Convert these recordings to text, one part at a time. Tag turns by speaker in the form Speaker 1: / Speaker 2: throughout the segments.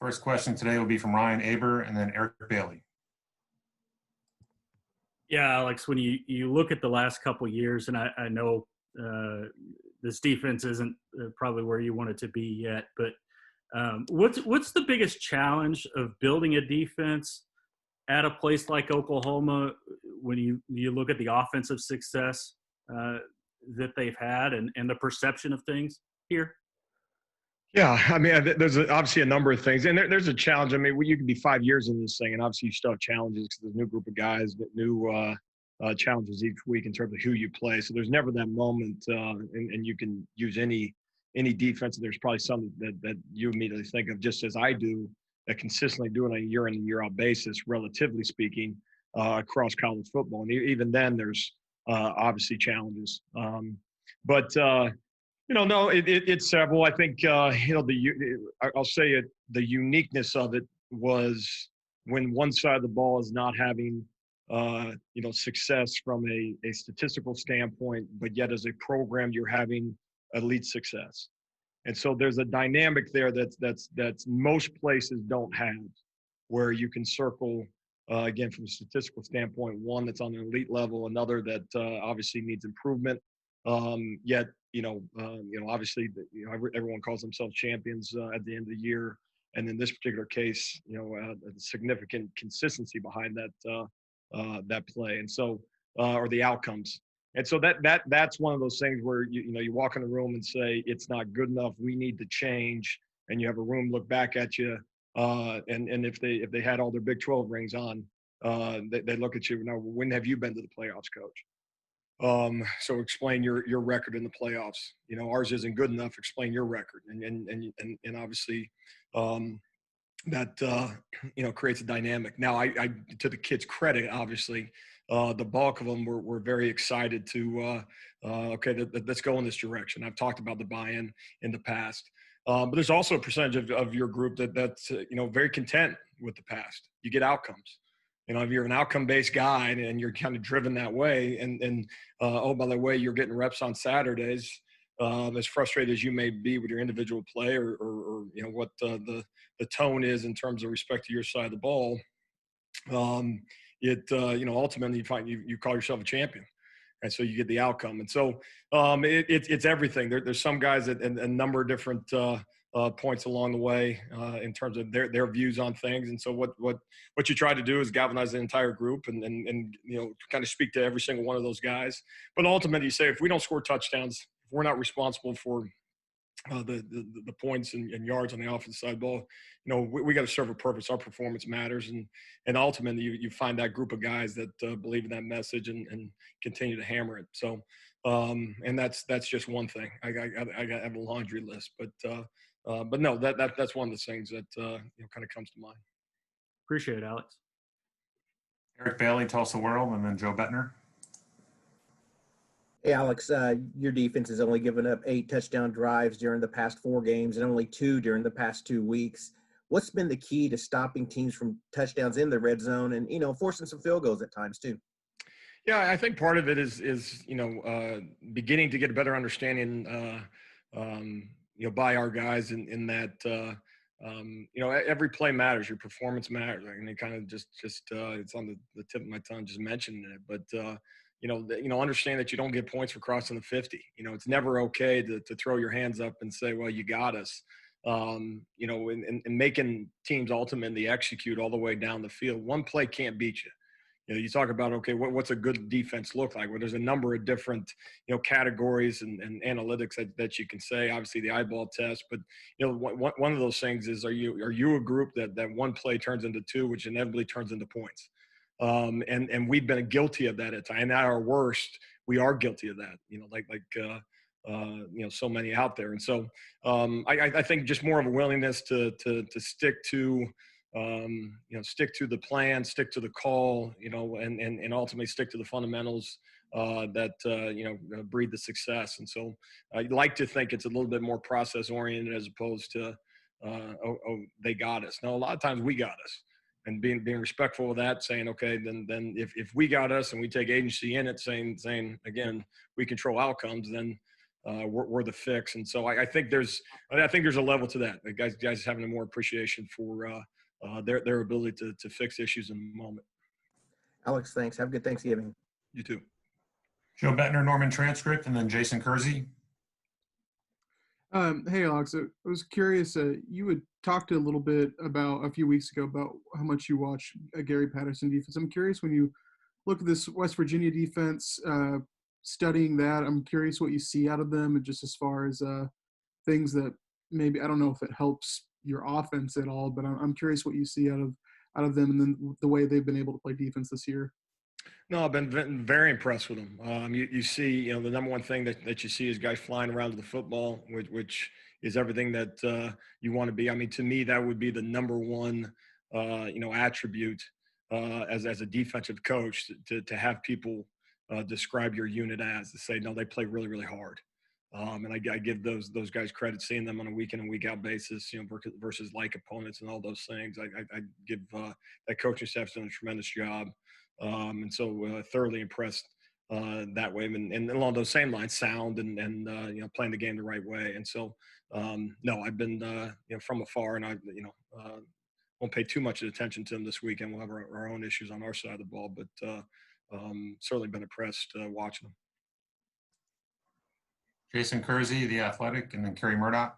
Speaker 1: First question today will be from Ryan Aber and then Eric Bailey.
Speaker 2: Yeah, Alex, when you look at the last couple of years, and I know this defense isn't probably where you want it to be yet, but what's the biggest challenge of building a defense at a place like Oklahoma when you look at the offensive success that they've had and the perception of things here?
Speaker 3: Yeah, I mean, there's obviously a number of things, and there's a challenge. I mean, you can be 5 years in this thing, and obviously you still have challenges because there's a new group of guys, new challenges each week in terms of who you play. So there's never that moment, and you can use any defense. And there's probably some that you immediately think of, just as I do, that consistently do it on a year in and year out basis, relatively speaking, across college football. And even then, there's obviously challenges. But no, it's several. I think I'll say it. The uniqueness of it was when one side of the ball is not having success from a statistical standpoint, but yet as a program you're having elite success. And so there's a dynamic there that's most places don't have, where you can circle again from a statistical standpoint, one that's on an elite level, another that obviously needs improvement. Yet, obviously, everyone calls themselves champions at the end of the year, and in this particular case, a significant consistency behind that play, and so or the outcomes. And so that's one of those things where you walk in the room and say it's not good enough. We need to change, and you have a room look back at you, and if they had all their Big 12 rings on, they look at you. Now, when have you been to the playoffs, coach? So explain your record in the playoffs. Ours isn't good enough. Explain your record, and obviously, that creates a dynamic. Now, I to the kids' credit, obviously, the bulk of them were very excited to let's go in this direction. I've talked about the buy-in in the past, but there's also a percentage of your group that's very content with the past. You get outcomes. If you're an outcome-based guy and you're kind of driven that way, and by the way, you're getting reps on Saturdays, as frustrated as you may be with your individual play or what the tone is in terms of respect to your side of the ball, ultimately you find you call yourself a champion, and so you get the outcome. And so it's everything. There's some guys at a number of different points along the way in terms of their views on things. And so what you try to do is galvanize the entire group and kind of speak to every single one of those guys. But ultimately you say, if we don't score touchdowns, if we're not responsible for the points and yards on the offensive side of the ball, we got to serve a purpose. Our performance matters. And ultimately you find that group of guys that believe in that message and continue to hammer it. So, and that's just one thing. I have a laundry list, but no, that's one of the things that kind of comes to mind.
Speaker 2: Appreciate it, Alex.
Speaker 1: Eric Bailey, Tulsa World, and then Joe Bettner.
Speaker 4: Hey, Alex, your defense has only given up 8 touchdown drives during the past 4 games and only 2 during the past 2 weeks. What's been the key to stopping teams from touchdowns in the red zone and, forcing some field goals at times too?
Speaker 3: Yeah, I think part of it is beginning to get a better understanding by our guys in that every play matters. Your performance matters. And it kind of just it's on the tip of my tongue just mentioning it. But understand that you don't get points for crossing the 50. It's never okay to throw your hands up and say, well, you got us. And making teams ultimately execute all the way down the field. One play can't beat you. You talk about, okay, what's a good defense look like? Well, there's a number of different, categories and analytics that you can say. Obviously, the eyeball test, but one of those things is, are you a group that one play turns into 2, which inevitably turns into points? And we've been guilty of that at times. And at our worst, we are guilty of that. So many out there. And so I think just more of a willingness to stick to. Stick to the plan, stick to the call, and ultimately stick to the fundamentals that breed the success. And so I'd like to think it's a little bit more process oriented as opposed to, they got us. Now, a lot of times we got us, and being respectful of that, saying, okay, then if we got us and we take agency in it, saying again, we control outcomes, then were the fix. And so I think there's a level to that. The guys having a more appreciation for their ability to fix issues in the moment.
Speaker 4: Alex, thanks. Have a good Thanksgiving.
Speaker 3: You too.
Speaker 1: Joe Bettner, Norman Transcript, and then Jason Kersey.
Speaker 5: Hey, Alex, I was curious. You had talked a little bit about a few weeks ago about how much you watch Gary Patterson defense. I'm curious, when you look at this West Virginia defense, studying that, I'm curious what you see out of them, and just as far as things that maybe, I don't know if it helps your offense at all, but I'm curious what you see out of them, and then the way they've been able to play defense this year.
Speaker 3: No, I've been very impressed with them. You see, the number one thing that you see is guys flying around to the football, which is everything that you want to be. I mean, to me, that would be the number one, attribute as a defensive coach, to have people describe your unit as, to say, no, they play really, really hard. And I give those guys credit, seeing them on a week in and week out basis, versus like opponents and all those things. I give that coaching staff's done a tremendous job. And so thoroughly impressed that way. And along those same lines, sound and playing the game the right way. And so, no, I've been, from afar, and I, won't pay too much attention to them this weekend. We'll have our own issues on our side of the ball, but certainly been impressed watching them.
Speaker 1: Jason Kersey, The Athletic, and then Kerry Murdoch.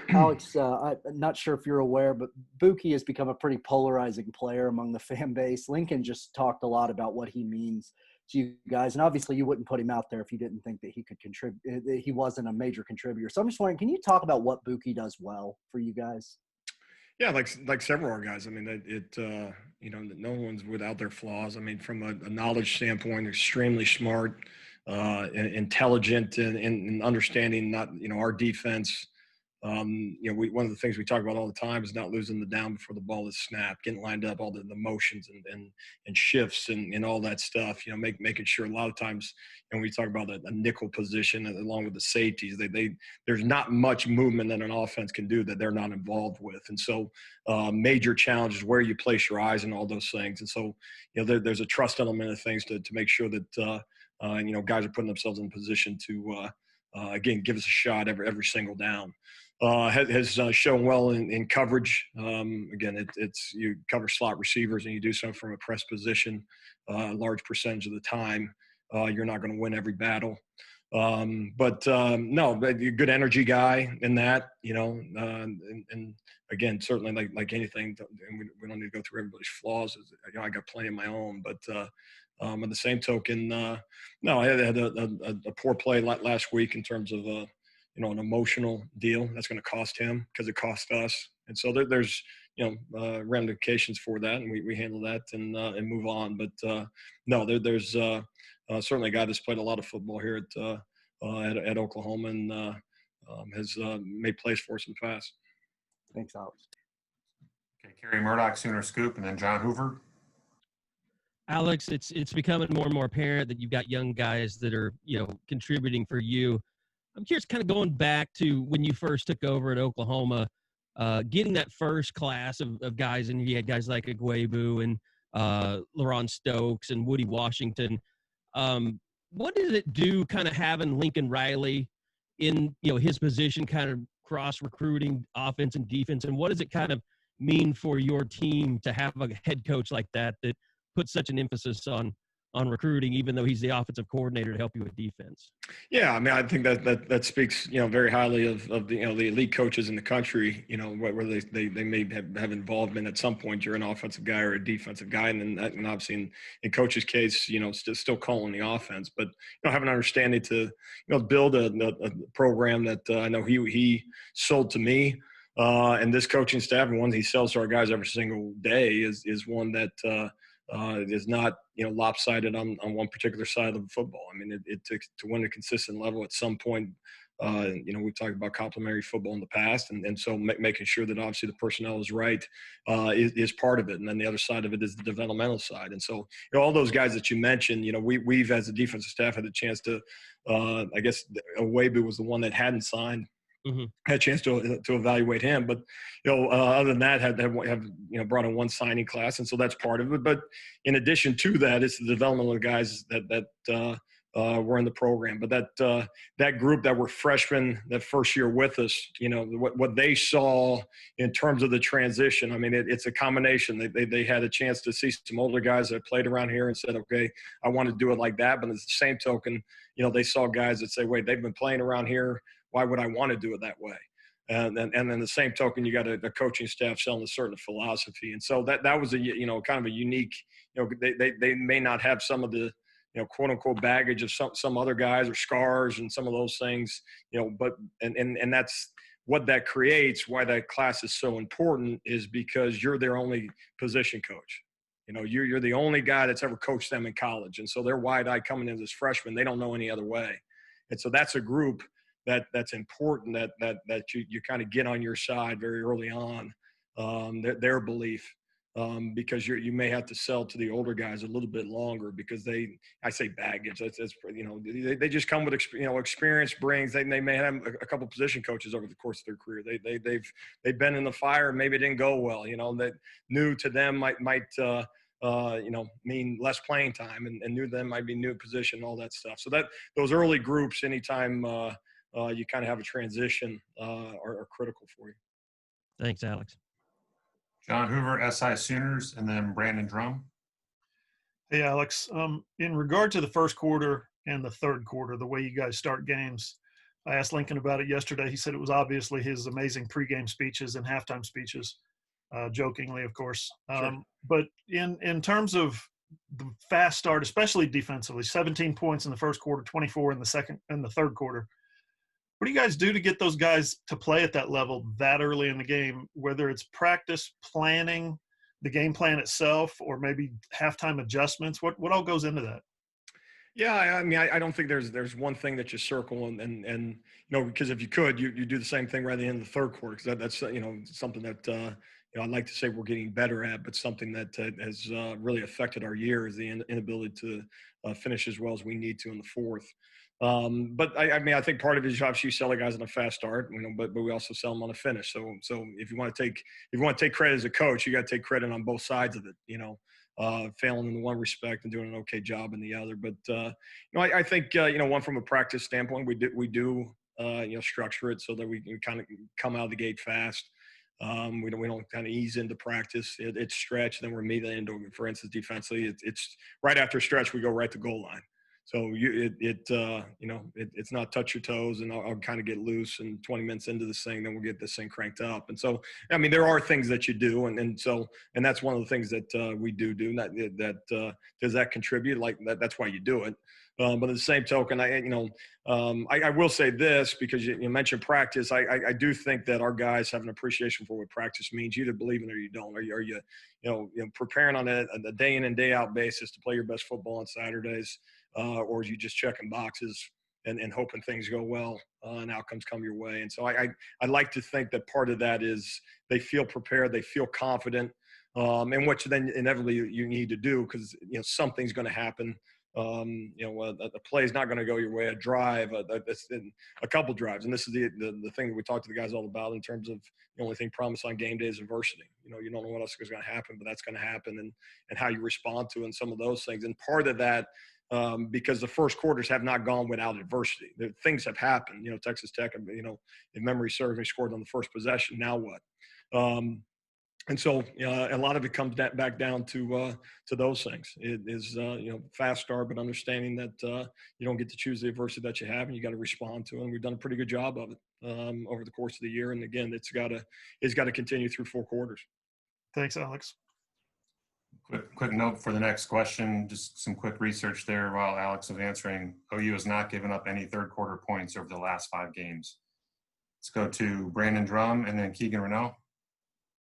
Speaker 6: Alex, I'm not sure if you're aware, but Buki has become a pretty polarizing player among the fan base. Lincoln just talked a lot about what he means to you guys, and obviously you wouldn't put him out there if you didn't think that he could contribute, that he wasn't a major contributor. So I'm just wondering, can you talk about what Buki does well for you guys?
Speaker 3: Yeah, like several of our guys. I mean, no one's without their flaws. I mean, from a knowledge standpoint, extremely smart, intelligent, and understanding our defense. One of the things we talk about all the time is not losing the down before the ball is snapped, getting lined up, all the motions and shifts and all that stuff. Making sure a lot of times, when we talk about a nickel position along with the safeties, there's not much movement that an offense can do that they're not involved with. And so major challenges where you place your eyes and all those things. And so, there's a trust element of things to make sure that, guys are putting themselves in position to, again, give us a shot every single down. Has shown well in coverage. Again, it's you cover slot receivers and you do so from a press position a large percentage of the time. You're not going to win every battle. But a good energy guy in that, and again, certainly like anything, and we don't need to go through everybody's flaws. I got plenty of my own, but on the same token, I had a poor play last week in terms of an emotional deal that's going to cost him because it cost us. And so there's, ramifications for that, and we handle that and move on. But there's certainly a guy that's played a lot of football here at Oklahoma and has made plays for us in the past.
Speaker 6: Thanks, Alex.
Speaker 1: Okay, Kerry Murdoch, Sooner Scoop, and then John Hoover.
Speaker 7: Alex, it's becoming more and more apparent that you've got young guys that are, contributing for you. I'm curious, kind of going back to when you first took over at Oklahoma, getting that first class of guys, and you had guys like Agwebu and LaRon Stokes and Woody Washington. What did it do kind of having Lincoln Riley in, his position, kind of cross-recruiting offense and defense, and what does it kind of mean for your team to have a head coach like that puts such an emphasis on recruiting, even though he's the offensive coordinator to help you with defense?
Speaker 3: Yeah, I mean, I think that speaks, very highly of the elite coaches in the country, where they may have involvement at some point. You're an offensive guy or a defensive guy, and obviously in coach's case, still calling the offense, but have an understanding to build a program that I know he sold to me. And this coaching staff, and one he sells to our guys every single day, is one that is not lopsided on one particular side of the football. I mean, it took to win a consistent level at some point. We've talked about complementary football in the past, and so making sure that obviously the personnel is right is part of it, and then the other side of it is the developmental side. And so all those guys that you mentioned, we've as a defensive staff had a chance to, I guess Awebu was the one that hadn't signed. Mm-hmm. Had a chance to evaluate him, but other than that, have brought in one signing class, and so that's part of it. But in addition to that, it's the development of the guys that were in the program. But that group that were freshmen that first year with us, what they saw in terms of the transition, I mean, it's a combination. They had a chance to see some older guys that played around here and said, okay, I want to do it like that. But at the same token, they saw guys that say, wait, they've been playing around here. Why would I want to do it that way? And then the same token, you got a coaching staff selling a certain philosophy. And so that was a, kind of a unique, they may not have some of the, quote unquote baggage of some other guys or scars and some of those things, but, and that's what that creates. Why that class is so important is because you're their only position coach. You're the only guy that's ever coached them in college. And so they're wide-eyed coming in as freshmen. They don't know any other way. And so that's a group that's important that you kind of get on your side very early on, their belief, because you may have to sell to the older guys a little bit longer because I say baggage. That's they just come with experience brings. They may have a couple position coaches over the course of their career. They've been in the fire. Maybe it didn't go well. That new to them might mean less playing time, and new to them might be new position, all that stuff. So that those early groups, anytime you kind of have a transition, are critical for you.
Speaker 7: Thanks, Alex.
Speaker 1: John Hoover, SI Sooners, and then Brandon Drum.
Speaker 8: Hey, Alex. In regard to the first quarter and the third quarter, the way you guys start games, I asked Lincoln about it yesterday. He said it was obviously his amazing pregame speeches and halftime speeches, jokingly, of course.
Speaker 3: Sure.
Speaker 8: But in terms of the fast start, especially defensively, 17 points in the first quarter, 24 in the third quarter. What do you guys do to get those guys to play at that level that early in the game, whether it's practice, planning, the game plan itself, or maybe halftime adjustments? What all goes into that?
Speaker 3: Yeah, I mean, I don't think there's one thing that you circle and because if you could, you do the same thing right at the end of the third quarter, because that's something that I'd like to say we're getting better at, but something that has really affected our year is the inability to finish as well as we need to in the fourth. But I think part of it is obviously you sell the guys on a fast start, but we also sell them on a finish. So if you want to take credit as a coach, you got to take credit on both sides of it. Failing in one respect and doing an okay job in the other. But I think one from a practice standpoint, we do structure it so that we can kind of come out of the gate fast. We don't kind of ease into practice. It's stretch, then we're immediately into, for instance, defensively. It's right after stretch we go right to goal line. So it's not touch your toes and I'll kind of get loose, and 20 minutes into this thing, then we'll get this thing cranked up. And so, I mean, there are things that you do. And that's one of the things that we do. That does that contribute? Like that's why you do it. But at the same token, I will say this, because you mentioned practice. I do think that our guys have an appreciation for what practice means. You either believe in it or you don't. Are you preparing on a day in and day out basis to play your best football on Saturdays, or are you just checking boxes and hoping things go well and outcomes come your way? And so I like to think that part of that is they feel prepared, they feel confident, and what then inevitably you need to do, because something's going to happen. The play is not going to go your way. A drive, a couple drives, and this is the thing that we talk to the guys all about in terms of the only thing promised on game day is adversity. You don't know what else is going to happen, but that's going to happen, and how you respond to it and some of those things. And part of that, because the first quarters have not gone without adversity. Things have happened. Texas Tech, if memory serves me, scored on the first possession. Now what? And so a lot of it comes back down to those things. It is fast start, but understanding that you don't get to choose the adversity that you have, and you got to respond to it. And we've done a pretty good job of it over the course of the year. And again, it's got to continue through 4 quarters.
Speaker 8: Thanks, Alex.
Speaker 1: Quick note for the next question, just some quick research there while Alex was answering. OU has not given up any third quarter points over the last 5 games. Let's go to Brandon Drum and then Keegan Renault.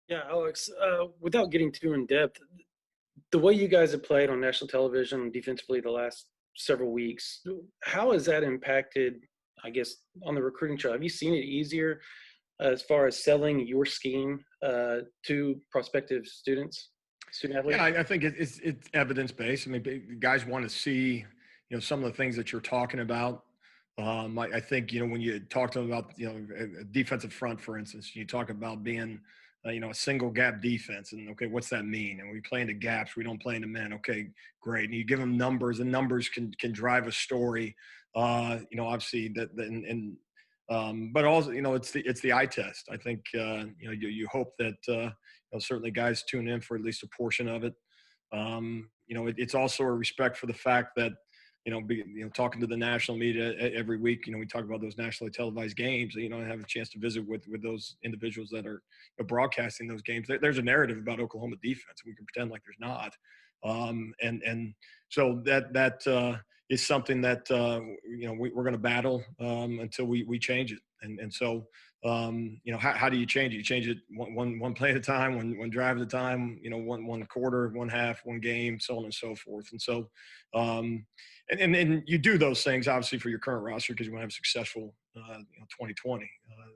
Speaker 9: Yeah, Alex, without getting too in depth, the way you guys have played on national television defensively the last several weeks, how has that impacted, I guess, on the recruiting trail? Have you seen it easier as far as selling your scheme to prospective student athletes?
Speaker 3: Yeah, I think it's evidence-based. I mean, guys want to see, some of the things that you're talking about. I think, when you talk to them about, a defensive front, for instance, you talk about being a single gap defense. And okay, what's that mean? And we play in the gaps. We don't play in the men. Okay, great. And you give them numbers, and numbers can drive a story. Obviously but also, it's the eye test. I think, you hope that, certainly guys tune in for at least a portion of it. It's also a respect for the fact that, talking to the national media every week, we talk about those nationally televised games, I have a chance to visit with those individuals that are broadcasting those games. There's a narrative about Oklahoma defense. We can pretend like there's not. And so that is something that, we're going to battle until we change it. And so, how do you change it? You change it one play at a time, one drive at a time, one quarter, one half, one game, so on and so forth. And so, and you do those things obviously for your current roster because you want to have a successful 2020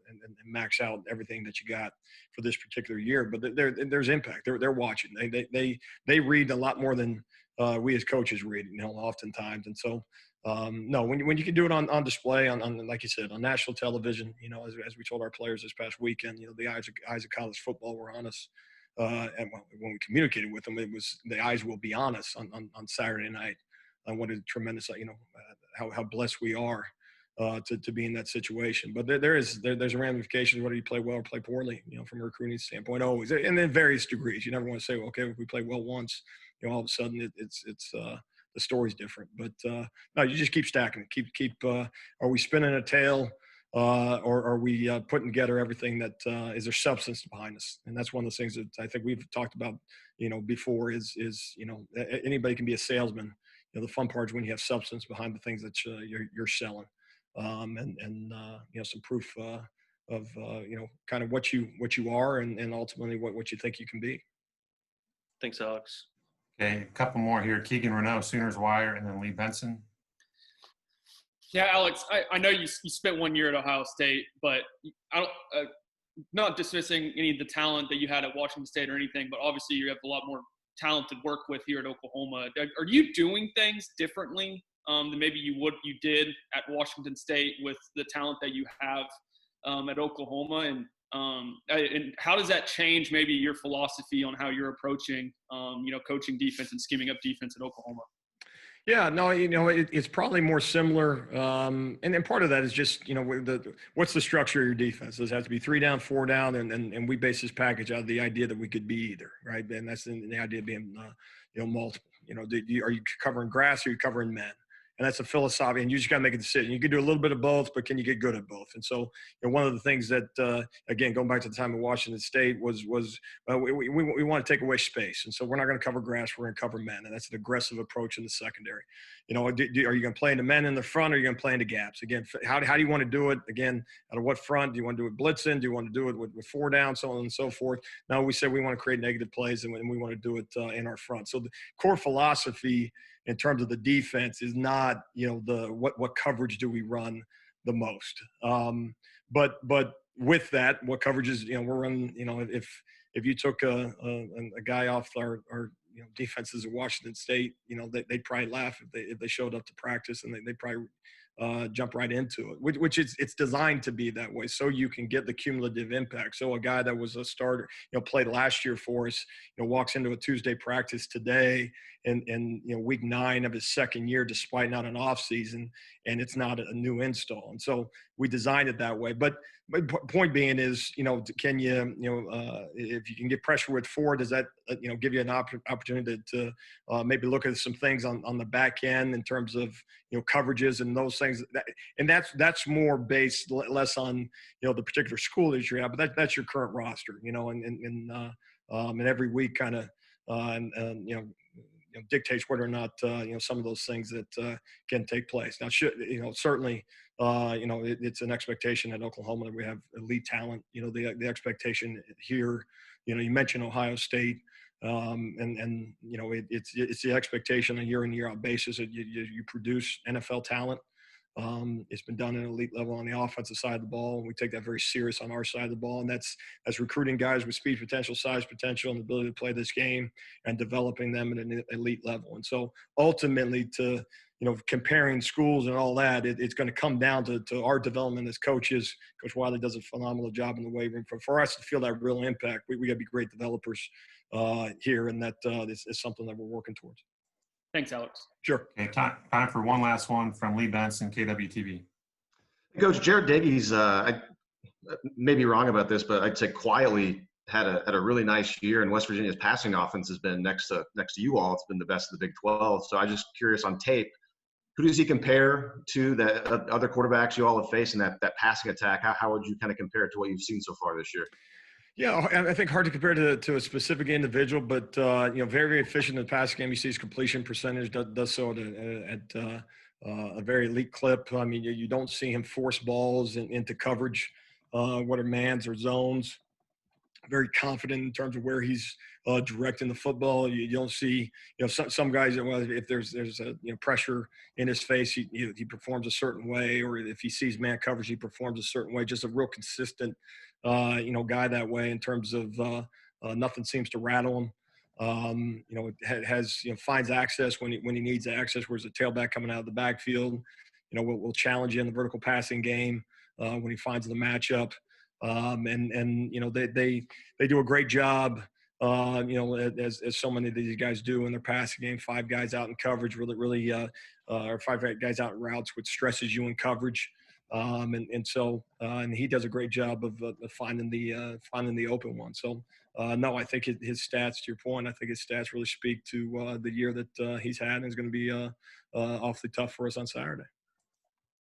Speaker 3: and max out everything that you got for this particular year. But there's impact. They're watching. They read a lot more than we as coaches read, oftentimes. And so, no, when you can do it on display on like you said, on national television, as we told our players this past weekend, the eyes of college football were on us. And when we communicated with them, it was the eyes will be on us on Saturday night. What a tremendous, how blessed we are to be in that situation. But there's a ramification whether you play well or play poorly, from a recruiting standpoint, always, and in various degrees. You never want to say, well, okay, if we play well once, all of a sudden it's the story's different. But no, you just keep stacking it. Keep. Are we spinning a tale? Or are we putting together everything that is there substance behind us? And that's one of the things that I think we've talked about, before is anybody can be a salesman. The fun part is when you have substance behind the things that you're selling, and some proof of kind of what you are and ultimately what you think you can be.
Speaker 9: Thanks, Alex.
Speaker 1: Okay, a couple more here. Keegan Renault, Sooners Wire, and then Lee Benson.
Speaker 10: Yeah, Alex, I know you spent 1 year at Ohio State, but I don't, not dismissing any of the talent that you had at Washington State or anything, but obviously you have a lot more talent to work with here at Oklahoma. Are you doing things differently than maybe you did at Washington State with the talent that you have at Oklahoma? And how does that change maybe your philosophy on how you're approaching, coaching defense and scheming up defense at Oklahoma?
Speaker 3: Yeah, no, it's probably more similar. And then part of that is just, what's the structure of your defense? Does it have to be 3 down, 4 down? And we base this package out of the idea that we could be either, right? And that's the idea of being, multiple. Are you covering grass or are you covering men? And that's a philosophy, and you just got to make a decision. You can do a little bit of both, but can you get good at both? And so, one of the things that, again, going back to the time of Washington State was we want to take away space. And so we're not going to cover grass, we're going to cover men. And that's an aggressive approach in the secondary. Are you going to play in the men in the front or are you going to play in the gaps? Again, how do you want to do it? Again, out of what front? Do you want to do it blitzing? Do you want to do it with 4 down, so on and so forth? No, we said we want to create negative plays and we want to do it in our front. So the core philosophy in terms of the defense is not, what coverage do we run the most. But with that, what coverages, we're running, if you took a guy off our defenses at Washington State, they'd probably laugh if they showed up to practice, and they'd probably jump right into it, which it's designed to be that way, so you can get the cumulative impact. So a guy that was a starter, played last year for us, walks into a Tuesday practice today, and week 9 of his second year, despite not an off season, and it's not a new install. And so we designed it that way. But point being is, can you, if you can get pressure with 4, does that, give you an opportunity to maybe look at some things on the back end in terms of, coverages and those things. And that's more based less on, the particular school that you're at, but that's your current roster, and every week kind of, dictates whether or not, some of those things that can take place. Now, certainly, it's an expectation at Oklahoma that we have elite talent. The expectation here, you mentioned Ohio State, and it's the expectation on a year in, year out basis that you produce NFL talent. It's been done at an elite level on the offensive side of the ball, and we take that very serious on our side of the ball. And that's recruiting guys with speed potential, size potential, and the ability to play this game, and developing them at an elite level. And so ultimately, to comparing schools and all that, it's going to come down to our development as coaches. Coach Wiley does a phenomenal job in the weight room. For us to feel that real impact, we got to be great developers here, and that is something that we're working towards.
Speaker 10: Thanks, Alex.
Speaker 3: Sure.
Speaker 1: Okay, time for one last one from Lee Benson, KWTV.
Speaker 11: Coach Jared Davies, I may be wrong about this, but I'd say quietly had a really nice year, and West Virginia's passing offense has been next to you all. It's been the best of the Big 12. So I'm just curious on tape, who does he compare to the other quarterbacks you all have faced in that passing attack? How would you kind of compare it to what you've seen so far this year?
Speaker 3: Yeah, I think hard to compare to a specific individual, but very, very efficient in the pass game. You see his completion percentage does so at a very elite clip. I mean, you don't see him force balls into coverage, whether mans or zones. Very confident in terms of where he's directing the football. You don't see, some guys, if there's a pressure in his face, he performs a certain way, or if he sees man coverage, he performs a certain way. Just a real consistent, guy that way in terms of nothing seems to rattle him. Finds access when he needs access. Whereas a tailback coming out of the backfield, will challenge you in the vertical passing game when he finds the matchup. They do a great job, as so many of these guys do in their passing game. 5 guys out in coverage, or 5 guys out in routes, which stresses you in coverage. And he does a great job of finding the open one. So no, I think his stats, to your point, I think his stats really speak to the year that he's had, and is going to be awfully tough for us on Saturday.